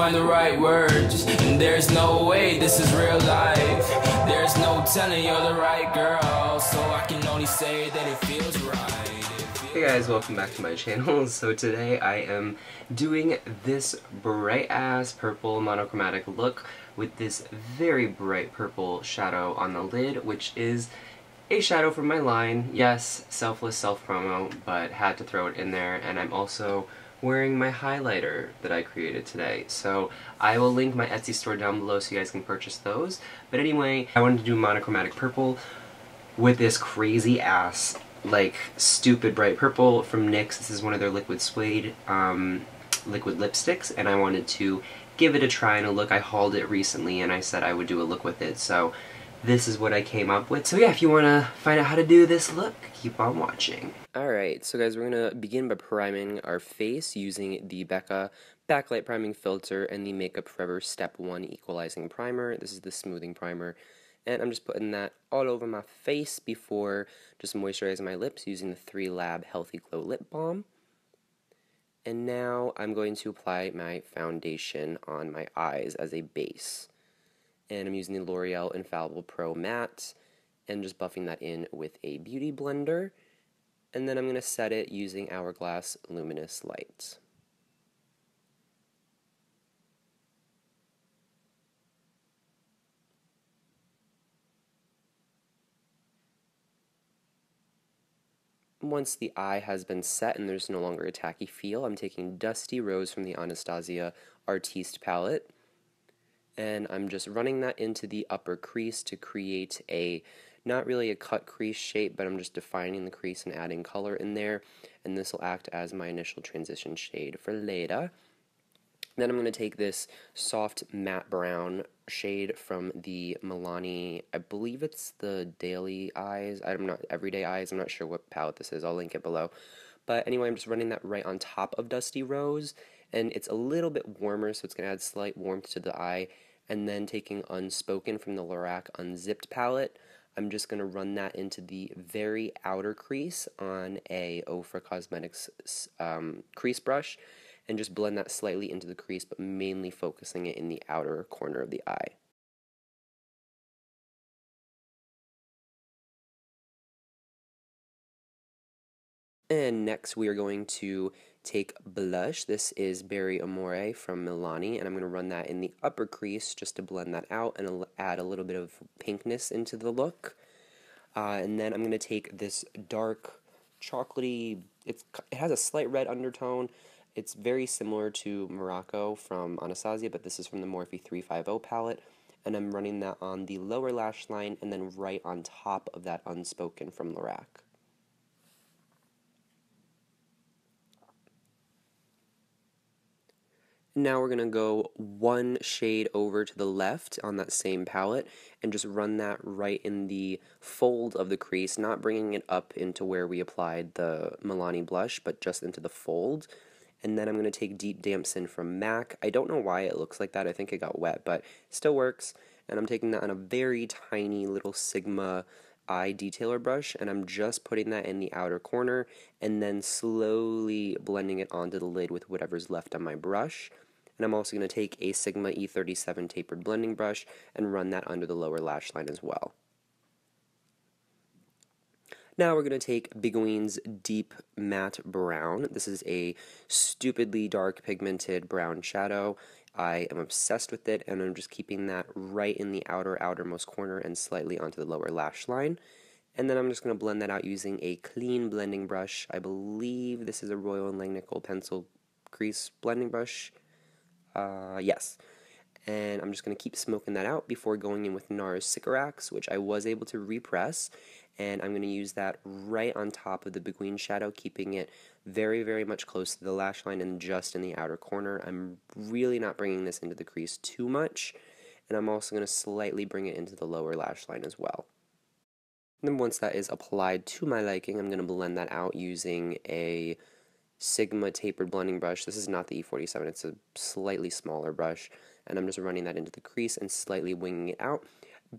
find the right words. And there's no way this is real life. There's no telling you're the right girl, so I can only say that it feels right. Hey guys, welcome back to my channel. So today I am doing this bright ass purple monochromatic look with this very bright purple shadow on the lid, which is a shadow from my line. Yes, selfless self-promo, but had to throw it in there. And I'm also wearing my highlighter that I created today. So I will link my Etsy store down below so you guys can purchase those. But anyway, I wanted to do monochromatic purple with this crazy ass, like, stupid bright purple from NYX. This is one of their liquid suede liquid lipsticks, and I wanted to give it a try and a look. I hauled it recently and I said I would do a look with it, so this is what I came up with. So yeah, if you want to find out how to do this look, keep on watching. Alright, so guys, we're going to begin by priming our face using the Becca Backlight Priming Filter and the Makeup Forever Step 1 Equalizing Primer. This is the smoothing primer. And I'm just putting that all over my face before just moisturizing my lips using the 3 Lab Healthy Glow Lip Balm. And now I'm going to apply my foundation on my eyes as a base. And I'm using the L'Oreal Infallible Pro Matte and just buffing that in with a beauty blender. And then I'm going to set it using Hourglass Luminous Light. Once the eye has been set and there's no longer a tacky feel, I'm taking Dusty Rose from the Anastasia Artiste palette, and I'm just running that into the upper crease to create a, not really a cut crease shape, but I'm just defining the crease and adding color in there, and this will act as my initial transition shade for later. Then I'm going to take this soft matte brown shade from the Milani, I believe it's the Daily Eyes, Everyday Eyes, I'm not sure what palette this is, I'll link it below. But anyway, I'm just running that right on top of Dusty Rose, and it's a little bit warmer, so it's going to add slight warmth to the eye. And then taking Unspoken from the Lorac Unzipped palette, I'm just going to run that into the very outer crease on a Ofra Cosmetics crease brush, and just blend that slightly into the crease, but mainly focusing it in the outer corner of the eye. And next we are going to take blush. This is Berry Amore from Milani, and I'm going to run that in the upper crease just to blend that out and add a little bit of pinkness into the look. And then I'm going to take this dark chocolatey, it has a slight red undertone. It's very similar to Morocco from Anastasia, but this is from the Morphe 350 palette, and I'm running that on the lower lash line and then right on top of that Unspoken from Lorac. Now we're going to go one shade over to the left on that same palette and just run that right in the fold of the crease, not bringing it up into where we applied the Milani blush, but just into the fold. And then I'm going to take Deep Dampen from MAC. I don't know why it looks like that. I think it got wet, but it still works. And I'm taking that on a very tiny little Sigma eye detailer brush, and I'm just putting that in the outer corner and then slowly blending it onto the lid with whatever's left on my brush. And I'm also going to take a Sigma E37 tapered blending brush and run that under the lower lash line as well. Now we're going to take Biguine's Deep Matte Brown. This is a stupidly dark pigmented brown shadow. I am obsessed with it, and I'm just keeping that right in the outermost corner and slightly onto the lower lash line. And then I'm just going to blend that out using a clean blending brush. I believe this is a Royal & Langnickel pencil crease blending brush. Yes. And I'm just going to keep smoking that out before going in with NARS Sycorax, which I was able to repress, and I'm going to use that right on top of the Biguine shadow, keeping it very, very much close to the lash line and just in the outer corner. I'm really not bringing this into the crease too much, and I'm also going to slightly bring it into the lower lash line as well. And then once that is applied to my liking, I'm going to blend that out using a Sigma tapered blending brush. This is not the E47, it's a slightly smaller brush, and I'm just running that into the crease and slightly winging it out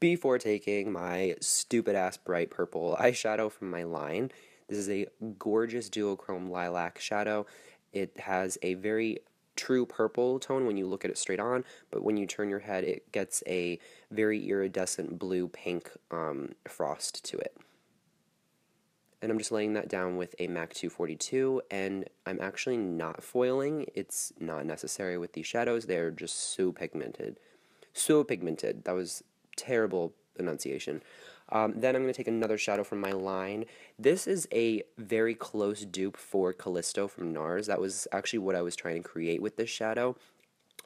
before taking my stupid ass bright purple eyeshadow from my line. This is a gorgeous duochrome lilac shadow. It has a very true purple tone when you look at it straight on, but when you turn your head, it gets a very iridescent blue-pink frost to it. And I'm just laying that down with a MAC 242, and I'm actually not foiling. It's not necessary with these shadows. They're just so pigmented. So pigmented. That was terrible enunciation. Then I'm going to take another shadow from my line. This is a very close dupe for Callisto from NARS. That was actually what I was trying to create with this shadow.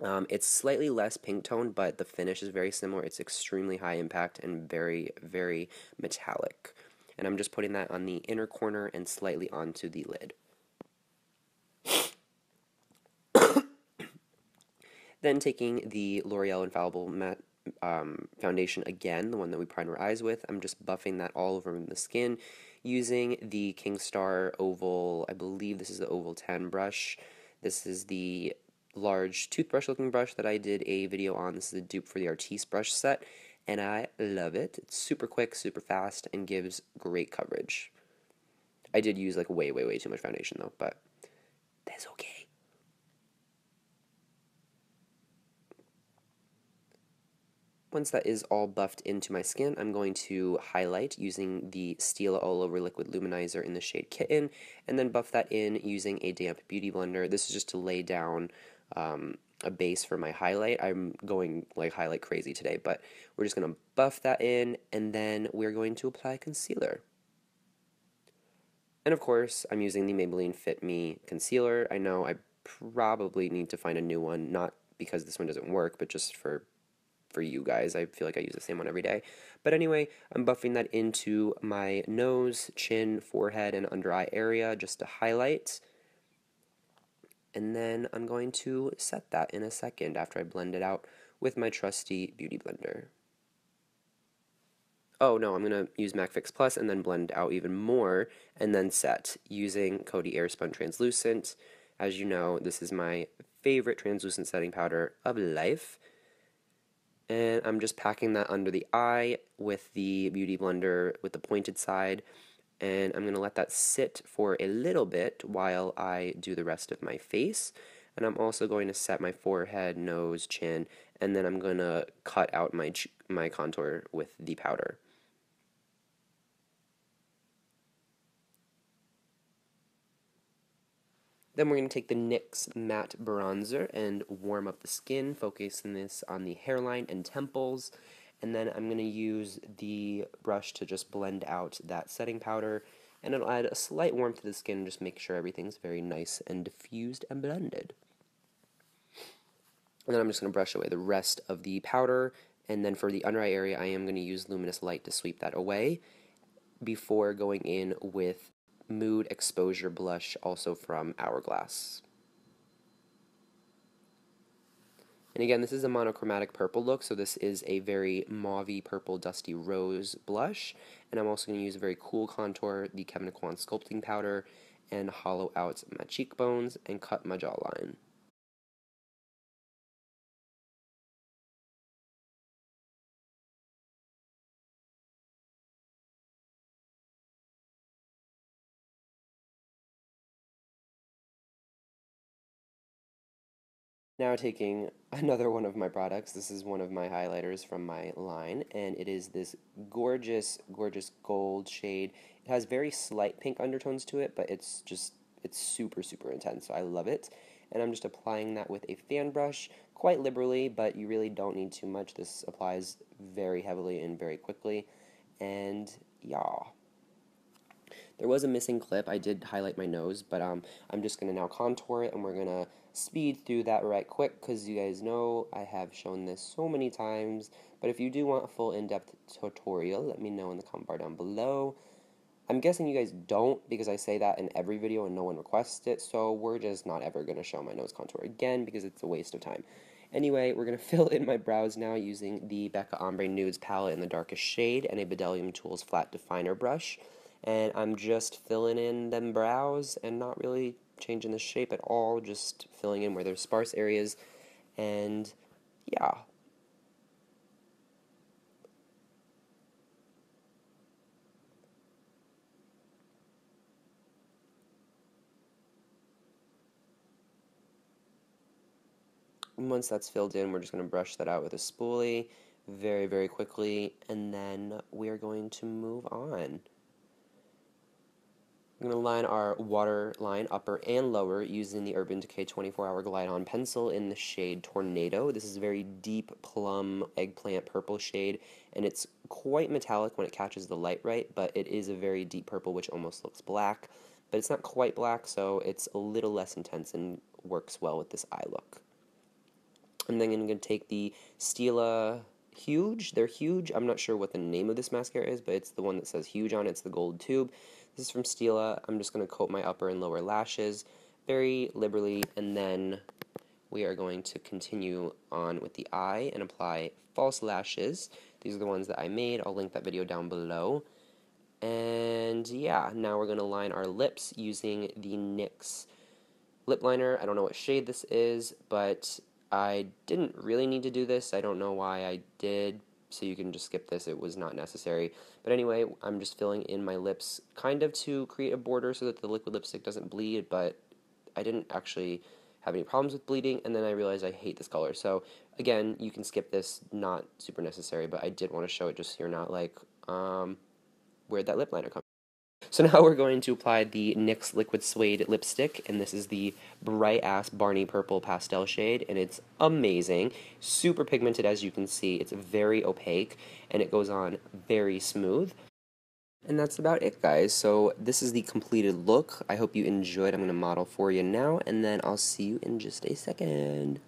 It's slightly less pink tone, but the finish is very similar. It's extremely high impact and very, very metallic. And I'm just putting that on the inner corner and slightly onto the lid. Then taking the L'Oreal Infallible Matte foundation again, the one that we prime our eyes with, I'm just buffing that all over the skin using the Kingstar Oval, I believe this is the Oval 10 brush. This is the large toothbrush looking brush that I did a video on. This is a dupe for the Artiste brush set, and I love it. It's super quick, super fast, and gives great coverage. I did use like way, way, way too much foundation though, but that's okay. Once that is all buffed into my skin, I'm going to highlight using the Stila All Over Liquid Luminizer in the shade Kitten, and then buff that in using a damp beauty blender. This is just to lay down a base for my highlight. I'm going like highlight crazy today, but we're just going to buff that in, and then we're going to apply concealer. And of course, I'm using the Maybelline Fit Me concealer. I know I probably need to find a new one, not because this one doesn't work, but just for you guys. I feel like I use the same one every day. But anyway, I'm buffing that into my nose, chin, forehead, and under eye area just to highlight. And then I'm going to set that in a second after I blend it out with my trusty beauty blender. Oh no, I'm going to use MAC Fix Plus and then blend out even more and then set using Coty Airspun Translucent. As you know, this is my favorite translucent setting powder of life. And I'm just packing that under the eye with the beauty blender with the pointed side, and I'm going to let that sit for a little bit while I do the rest of my face. And I'm also going to set my forehead, nose, chin, and then I'm going to cut out my contour with the powder. Then we're going to take the NYX Matte Bronzer and warm up the skin, focusing this on the hairline and temples. And then I'm going to use the brush to just blend out that setting powder, and it'll add a slight warmth to the skin and just make sure everything's very nice and diffused and blended. And then I'm just going to brush away the rest of the powder, and then for the under eye area I am going to use Luminous Light to sweep that away before going in with Mood Exposure Blush, also from Hourglass. And again, this is a monochromatic purple look, so this is a very mauvey purple dusty rose blush. And I'm also going to use a very cool contour, the Kevyn Aucoin Sculpting Powder, and hollow out my cheekbones and cut my jawline. Now taking another one of my products, this is one of my highlighters from my line, and it is this gorgeous, gorgeous gold shade. It has very slight pink undertones to it, but it's super, super intense, so I love it. And I'm just applying that with a fan brush, quite liberally, but you really don't need too much. This applies very heavily and very quickly, and yeah. There was a missing clip. I did highlight my nose, but I'm just going to now contour it, and we're going to speed through that right quick, because you guys know I have shown this so many times. But if you do want a full in-depth tutorial, let me know in the comment bar down below. I'm guessing you guys don't, because I say that in every video and no one requests it, so we're just not ever going to show my nose contour again, because it's a waste of time. Anyway, we're going to fill in my brows now using the Becca Ombre Nudes palette in the darkest shade and a Bdellium Tools flat definer brush. And I'm just filling in them brows and not really changing the shape at all, just filling in where there's sparse areas, and yeah. once that's filled in, we're just going to brush that out with a spoolie very, very quickly, and then we are going to move on. We're going to line our waterline upper and lower using the Urban Decay 24-Hour Glide On Pencil in the shade Tornado. This is a very deep plum eggplant purple shade, and it's quite metallic when it catches the light right, but it is a very deep purple which almost looks black, but it's not quite black, so it's a little less intense and works well with this eye look. And then I'm going to take the Stila Huge. They're Huge. I'm not sure what the name of this mascara is, but it's the one that says Huge on it. It's the gold tube. This is from Stila. I'm just going to coat my upper and lower lashes very liberally, and then we are going to continue on with the eye and apply false lashes. These are the ones that I made. I'll link that video down below. And yeah, now we're going to line our lips using the NYX lip liner. I don't know what shade this is, but I didn't really need to do this. I don't know why I did, so you can just skip this. It was not necessary. But anyway, I'm just filling in my lips kind of to create a border so that the liquid lipstick doesn't bleed, but I didn't actually have any problems with bleeding, and then I realized I hate this color. So again, you can skip this, not super necessary, but I did want to show it just so you're not like, where'd that lip liner come from? So now we're going to apply the NYX Liquid Suede lipstick, and this is the bright-ass Barney Purple pastel shade, and it's amazing. Super pigmented, as you can see. It's very opaque, and it goes on very smooth. And that's about it, guys. So this is the completed look. I hope you enjoyed. I'm going to model for you now, and then I'll see you in just a second.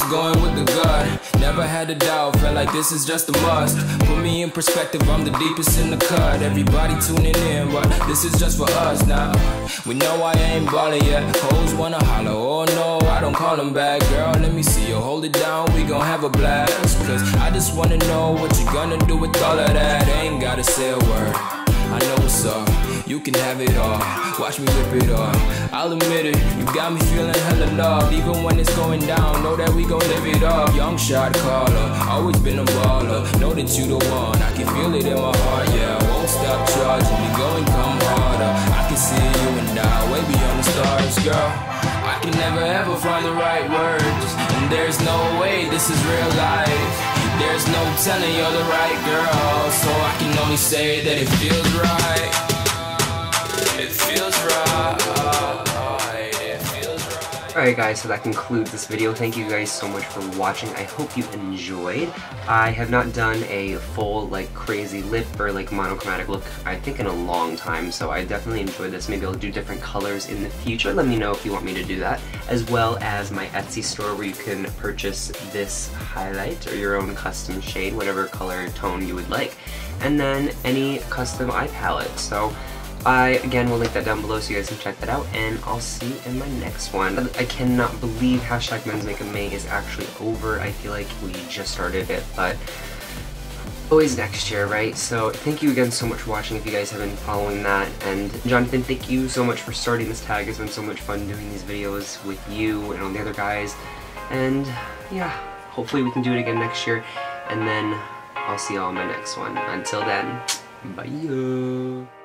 Going with the gut, never had a doubt, felt like this is just a must. Put me in perspective, I'm the deepest in the cut. Everybody tuning in, but this is just for us now. We know I ain't ballin' yet, hoes wanna holler, oh no, I don't call them back. Girl, let me see you hold it down, we gon' have a blast. Cause I just wanna know what you gonna do with all of that. Ain't gotta say a word, I know what's up, you can have it all. Watch me rip it off, I'll admit it, you got me feeling hella loved. Even when it's going down, know that we gon' live it up. Young shot caller, always been a baller. Know that you the one, I can feel it in my heart, yeah. I won't stop charging me, go and come harder. I can see you and I, way beyond the stars, girl. I can never ever find the right words, and there's no way this is real life. There's no telling you're the right girl, so I can only say that it feels right. It feels right. It feels right. Alright guys, so that concludes this video. Thank you guys so much for watching. I hope you enjoyed. I have not done a full like crazy lip or like monochromatic look I think in a long time, so I definitely enjoyed this. Maybe I'll do different colors in the future. Let me know if you want me to do that, as well as my Etsy store where you can purchase this highlight or your own custom shade, whatever color tone you would like, and then any custom eye palette. So I, again, will link that down below so you guys can check that out, and I'll see you in my next one. I cannot believe hashtag Men's Makeup May is actually over. I feel like we just started it, but always next year, right? So thank you again so much for watching if you guys have been following that, and Jonathan, thank you so much for starting this tag. It's been so much fun doing these videos with you and all the other guys, and yeah, hopefully we can do it again next year, and then I'll see y'all in my next one. Until then, bye.